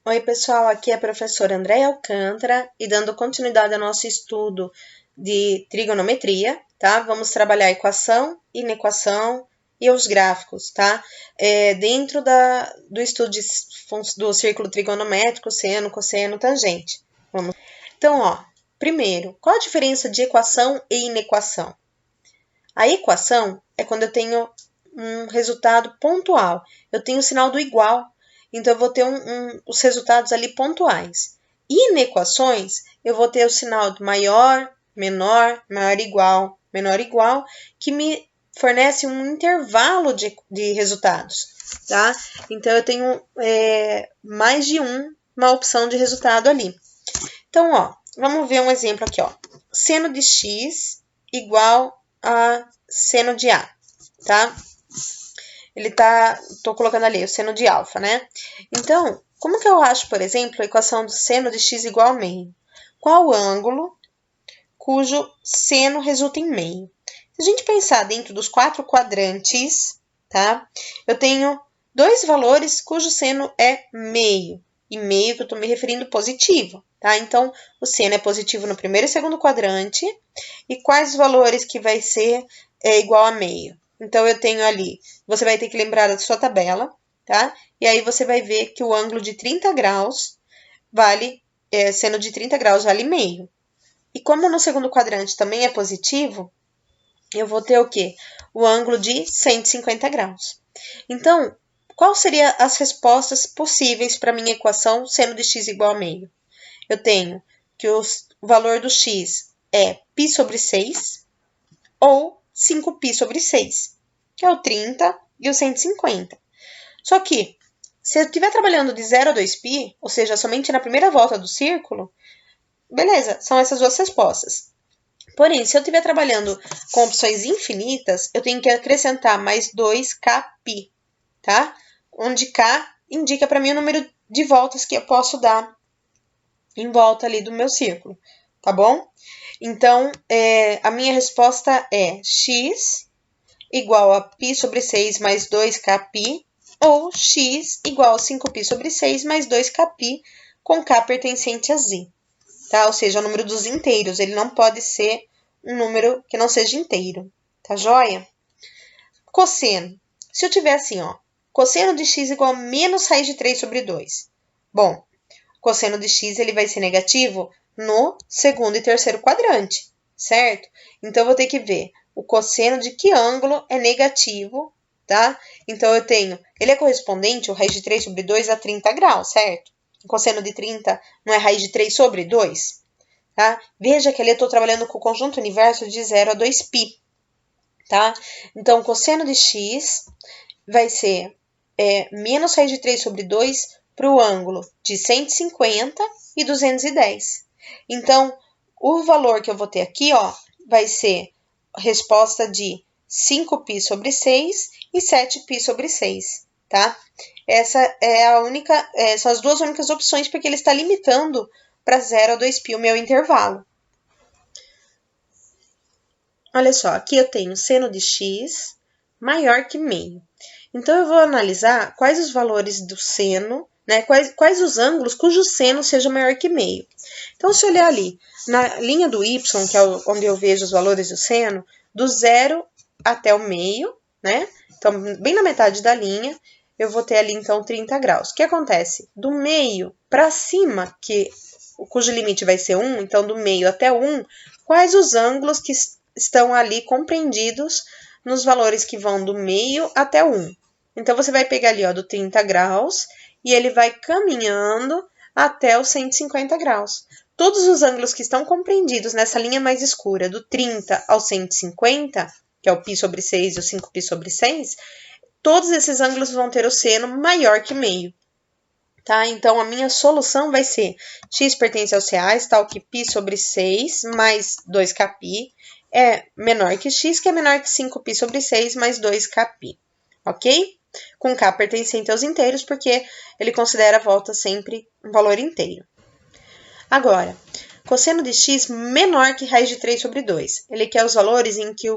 Oi, pessoal, aqui é a professora Andréia Alcântara e dando continuidade ao nosso estudo de trigonometria, tá? Vamos trabalhar a equação, inequação e os gráficos, tá? Dentro do estudo do círculo trigonométrico, seno, cosseno, tangente. Então, primeiro, qual a diferença de equação e inequação? A equação é quando eu tenho um resultado pontual, eu tenho o sinal do igual. Então, eu vou ter os resultados ali pontuais. E inequações, eu vou ter o sinal do maior, menor, menor igual, que me fornece um intervalo de resultados, tá? Então, eu tenho mais de uma opção de resultado ali. Então, vamos ver um exemplo aqui, Seno de x igual a seno de A, tá? Tô colocando ali o seno de alfa, né? Então, como que eu acho, por exemplo, a equação do seno de x igual a meio? Qual o ângulo cujo seno resulta em meio? Se a gente pensar dentro dos 4 quadrantes, tá? Eu tenho dois valores cujo seno é meio. E meio que eu estou me referindo positivo, tá? Então, o seno é positivo no primeiro e segundo quadrante. E quais os valores que vai ser igual a meio? Então, eu tenho ali, você vai ter que lembrar da sua tabela, tá? E aí, você vai ver que o ângulo de 30 graus seno de 30 graus vale meio. E como no segundo quadrante também é positivo, eu vou ter o quê? O ângulo de 150 graus. Então, quais seriam as respostas possíveis para a minha equação seno de x igual a meio? Eu tenho que o valor do x é π sobre 6 ou 5π sobre 6, que é o 30 e o 150. Só que, se eu estiver trabalhando de 0 a 2π, ou seja, somente na primeira volta do círculo, beleza, são essas duas respostas. Porém, se eu estiver trabalhando com opções infinitas, eu tenho que acrescentar mais 2kπ, tá? Onde k indica para mim o número de voltas que eu posso dar em volta ali do meu círculo, tá bom? Então, a minha resposta é x igual a π sobre 6 mais 2kπ, ou x igual a 5π sobre 6 mais 2kπ, com k pertencente a z, tá? Ou seja, o número dos inteiros, ele não pode ser um número que não seja inteiro, tá joia? Cosseno. Se eu tiver assim, cosseno de x igual a menos raiz de 3 sobre 2. Bom, cosseno de x ele vai ser negativo no segundo e terceiro quadrante, certo? Então, eu vou ter que ver o cosseno de que ângulo é negativo, tá? Então, eu tenho, ele é correspondente, o raiz de 3 sobre 2, a 30 graus, certo? O cosseno de 30 não é raiz de 3 sobre 2? Tá? Veja que ali eu estou trabalhando com o conjunto universo de 0 a 2π, tá? Então, cosseno de x vai ser menos raiz de 3 sobre 2 para o ângulo de 150 e 210. Então, o valor que eu vou ter aqui, vai ser a resposta de 5π sobre 6 e 7π sobre 6, tá? Essa é são as duas únicas opções, porque ele está limitando para 0 a 2π o meu intervalo. Olha só, aqui eu tenho seno de x maior que meio. Então, eu vou analisar quais os valores do seno, né? Quais os ângulos cujo seno seja maior que meio. Então, se eu olhar ali, na linha do y, que é onde eu vejo os valores do seno, do 0 até o meio, né? Então, bem na metade da linha, eu vou ter ali, então, 30 graus. O que acontece? Do meio para cima, cujo limite vai ser 1, então, do meio até 1, quais os ângulos que estão ali compreendidos nos valores que vão do meio até 1. Então, você vai pegar ali, do 30 graus, e ele vai caminhando até os 150 graus. Todos os ângulos que estão compreendidos nessa linha mais escura, do 30 ao 150, que é o π sobre 6 e o 5π sobre 6, todos esses ângulos vão ter o seno maior que meio, tá? Então, a minha solução vai ser x pertence aos reais, tal que π sobre 6 mais 2kπ é menor que x, que é menor que 5π sobre 6 mais 2kπ, ok? Com k pertencente aos inteiros, porque ele considera a volta sempre um valor inteiro. Agora, cosseno de x menor que raiz de 3 sobre 2. Ele quer os valores em que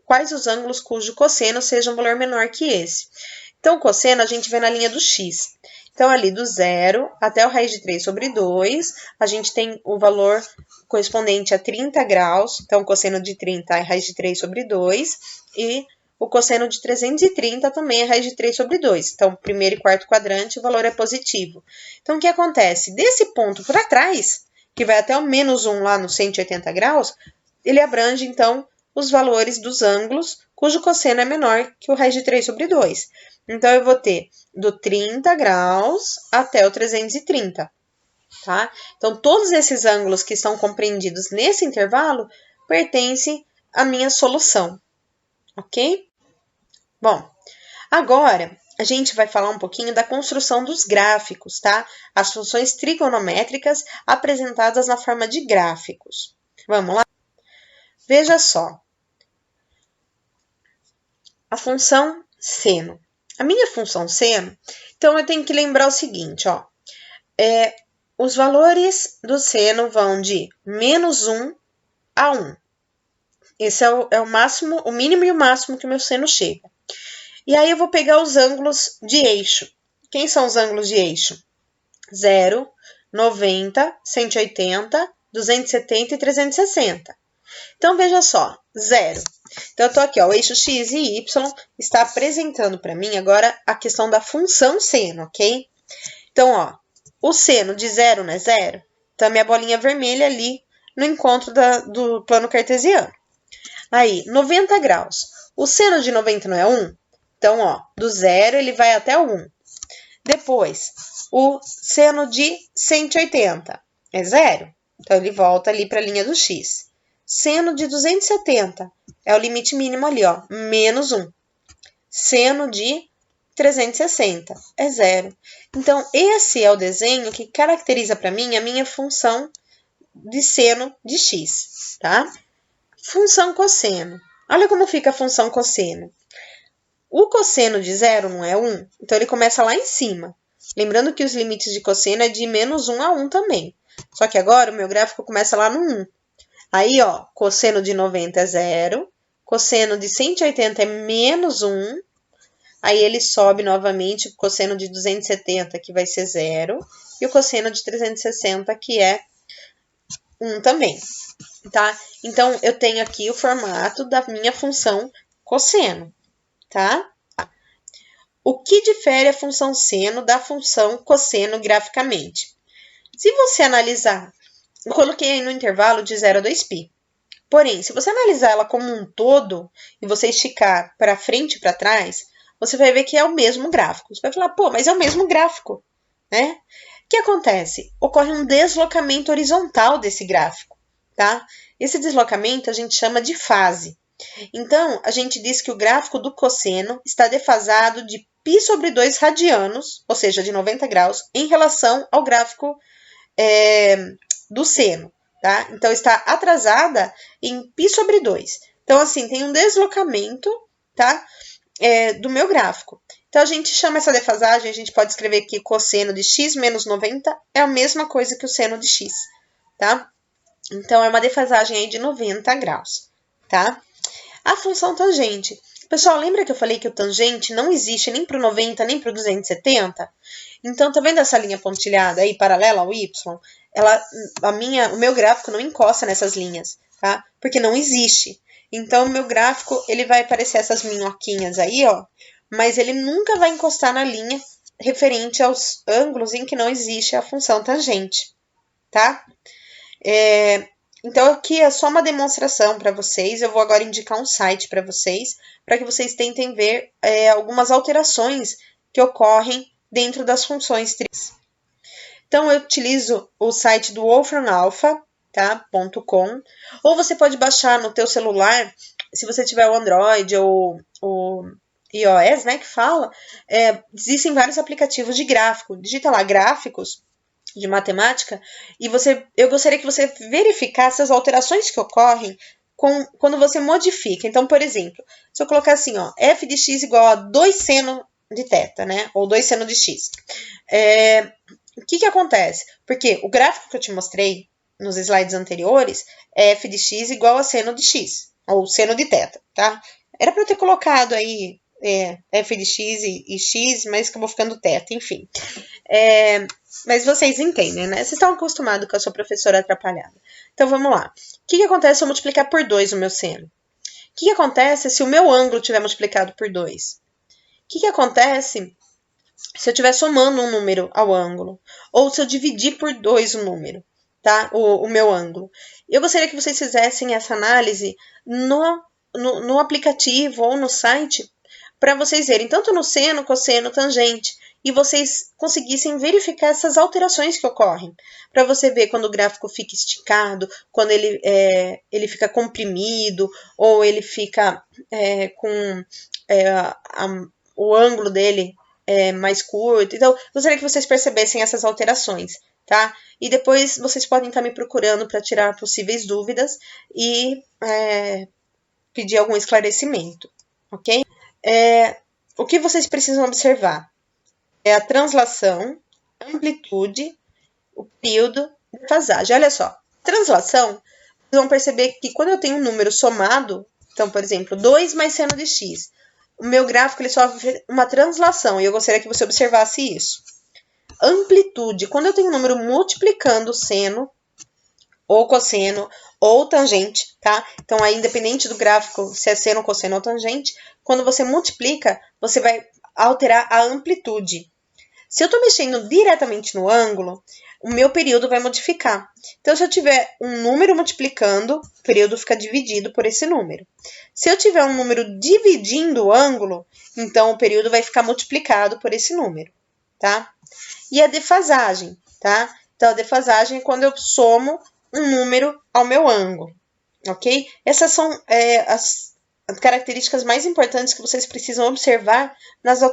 quais os ângulos cujo cosseno seja um valor menor que esse. Então, o cosseno a gente vê na linha do x. Então, ali do 0 até o raiz de 3 sobre 2, a gente tem o valor correspondente a 30 graus. Então, o cosseno de 30 é raiz de 3 sobre 2. E o cosseno de 330 também é raiz de 3 sobre 2. Então, primeiro e quarto quadrante, o valor é positivo. Então, o que acontece? Desse ponto para trás, que vai até o menos 1 lá no 180 graus, ele abrange, então, os valores dos ângulos cujo cosseno é menor que o raiz de 3 sobre 2. Então, eu vou ter do 30 graus até o 330, tá? Então, todos esses ângulos que estão compreendidos nesse intervalo pertencem à minha solução, ok? Bom, agora a gente vai falar um pouquinho da construção dos gráficos, tá? As funções trigonométricas apresentadas na forma de gráficos. Vamos lá? Veja só. A função seno. A minha função seno, então eu tenho que lembrar o seguinte, ó. Os valores do seno vão de menos 1 a 1. Esse é o máximo, o mínimo e o máximo que o meu seno chega. E aí eu vou pegar os ângulos de eixo. Quem são os ângulos de eixo? 0, 90, 180, 270 e 360. Então, veja só, 0. Então, eu tô aqui, ó, o eixo x e y está apresentando para mim agora a questão da função seno, ok? Então, ó, o seno de 0 não é 0? Então, a minha bolinha vermelha ali no encontro do plano cartesiano. Aí, 90 graus. O seno de 90 não é 1? Então, ó, do 0 ele vai até o 1. Depois, o seno de 180 é 0. Então, ele volta ali para a linha do x. Seno de 270 é o limite mínimo ali, ó, menos 1. Seno de 360 é 0. Então, esse é o desenho que caracteriza para mim a minha função de seno de x, tá? Função cosseno. Olha como fica a função cosseno. O cosseno de 0 não é 1, então ele começa lá em cima. Lembrando que os limites de cosseno é de menos 1 a 1 também. Só que agora o meu gráfico começa lá no 1. Aí, ó, cosseno de 90 é 0, cosseno de 180 é menos 1, aí ele sobe novamente o cosseno de 270, que vai ser 0, e o cosseno de 360, que é 1 também, tá? Então, eu tenho aqui o formato da minha função cosseno, tá? O que difere a função seno da função cosseno graficamente? Se você analisar, eu coloquei aí no intervalo de 0 a 2π. Porém, se você analisar ela como um todo e você esticar para frente e para trás, você vai ver que é o mesmo gráfico. Você vai falar, pô, mas é o mesmo gráfico, né? O que acontece? Ocorre um deslocamento horizontal desse gráfico, tá? Esse deslocamento a gente chama de fase. Então, a gente diz que o gráfico do cosseno está defasado de π sobre 2 radianos, ou seja, de 90 graus, em relação ao gráfico do seno, tá? Então, está atrasada em π sobre 2. Então, assim, tem um deslocamento, tá? Do meu gráfico. Então, a gente chama essa defasagem, a gente pode escrever que cosseno de x menos 90 é a mesma coisa que o seno de x, tá? Então, é uma defasagem aí de 90 graus, tá? A função tangente. Pessoal, lembra que eu falei que o tangente não existe nem para o 90, nem para o 270? Então, tá vendo essa linha pontilhada aí, paralela ao y? O meu gráfico não encosta nessas linhas, tá? Porque não existe. Então, o meu gráfico, ele vai aparecer essas minhoquinhas aí, ó, mas ele nunca vai encostar na linha referente aos ângulos em que não existe a função tangente, tá? Então, aqui é só uma demonstração para vocês. Eu vou agora indicar um site para que vocês tentem ver algumas alterações que ocorrem dentro das funções tris. Então, eu utilizo o site do wolframalpha, tá? .com, ou você pode baixar no teu celular, se você tiver o Android ou o iOS, né, que fala, existem vários aplicativos de gráfico. Digita lá, gráficos de matemática, e eu gostaria que você verificasse as alterações que ocorrem quando você modifica. Então, por exemplo, se eu colocar assim, ó, f de x igual a 2 seno de θ, né, ou 2 seno de x, o que acontece? Porque o gráfico que eu te mostrei nos slides anteriores é f de x igual a seno de x, ou seno de θ, tá? Era para eu ter colocado aí f de x e x, mas acabou ficando θ, enfim. Mas vocês entendem, né? Vocês estão acostumados com a sua professora atrapalhada. Então, vamos lá. O que acontece se eu multiplicar por 2 o meu seno? O que acontece se o meu ângulo tiver multiplicado por 2? O que acontece se eu estiver somando um número ao ângulo? Ou se eu dividir por 2 o número, tá? O meu ângulo. Eu gostaria que vocês fizessem essa análise no aplicativo ou no site para vocês verem, tanto no seno, cosseno, tangente, e vocês conseguissem verificar essas alterações que ocorrem. Para você ver quando o gráfico fica esticado, quando ele fica comprimido, ou ele fica com o ângulo dele mais curto. Então, gostaria que vocês percebessem essas alterações, tá? E depois vocês podem estar me procurando para tirar possíveis dúvidas e pedir algum esclarecimento, ok? O que vocês precisam observar é a translação, amplitude, o período e defasagem. Olha só, translação, vocês vão perceber que quando eu tenho um número somado, então, por exemplo, 2 mais seno de x, o meu gráfico ele sofre uma translação e eu gostaria que você observasse isso. Amplitude, quando eu tenho um número multiplicando seno, ou cosseno, ou tangente, tá? Então, aí, independente do gráfico, se é seno, cosseno ou tangente, quando você multiplica, você vai alterar a amplitude. Se eu estou mexendo diretamente no ângulo, o meu período vai modificar. Então, se eu tiver um número multiplicando, o período fica dividido por esse número. Se eu tiver um número dividindo o ângulo, então o período vai ficar multiplicado por esse número, tá? E a defasagem, tá? Então, a defasagem é quando eu somo um número ao meu ângulo, ok? Essas são as características mais importantes que vocês precisam observar nas